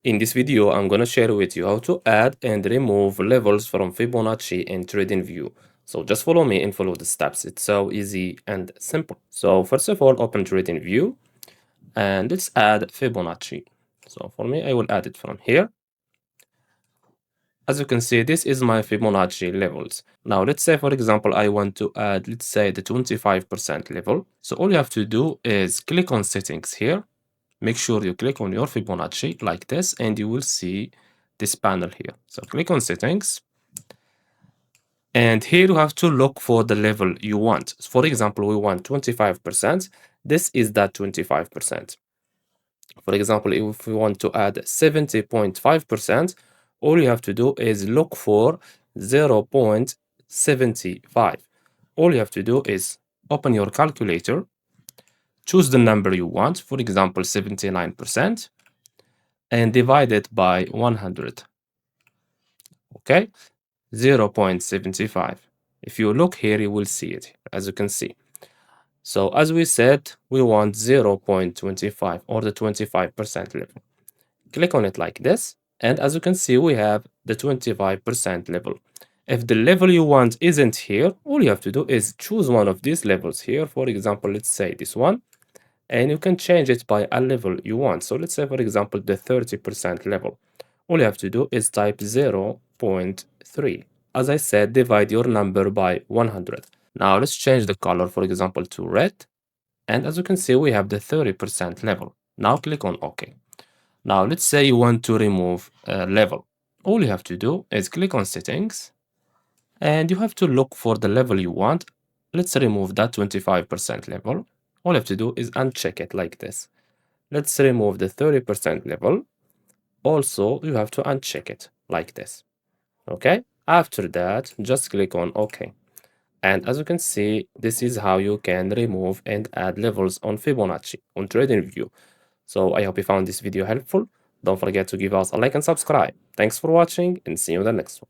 In this video, I'm going to share with you how to add and remove levels from Fibonacci in TradingView. So just follow me and follow the steps. It's so easy and simple. So first of all, open TradingView and let's add Fibonacci. So for me, I will add it from here. As you can see, this is my Fibonacci levels. Now, let's say, for example, I want to add, let's say, the 25% level. So all you have to do is click on settings here. Make sure you click on your Fibonacci like this, and you will see this panel here. So click on settings. And here you have to look for the level you want. For example, we want 25%. This is that 25%. For example, if we want to add 70.5%, all you have to do is look for 0.75. All you have to do is open your calculator, choose the number you want, for example, 79%, and divide it by 100. Okay, 0.75. If you look here, you will see it, as you can see. So as we said, we want 0.25 or the 25% level. Click on it like this, and as you can see, we have the 25% level. If the level you want isn't here, all you have to do is choose one of these levels here. For example, let's say this one, and you can change it by a level you want. So let's say, for example, the 30% level. All you have to do is type 0.3. As I said, divide your number by 100. Now let's change the color, for example, to red. And as you can see, we have the 30% level. Now click on OK. Now let's say you want to remove a level. All you have to do is click on settings, and you have to look for the level you want. Let's remove that 25% level. All you have to do is uncheck it like this. Let's remove the 30% level. Also, you have to uncheck it like this. Okay? After that, just click on OK. And as you can see, this is how you can remove and add levels on Fibonacci on TradingView. So I hope you found this video helpful. Don't forget to give us a like and subscribe. Thanks for watching, and see you in the next one.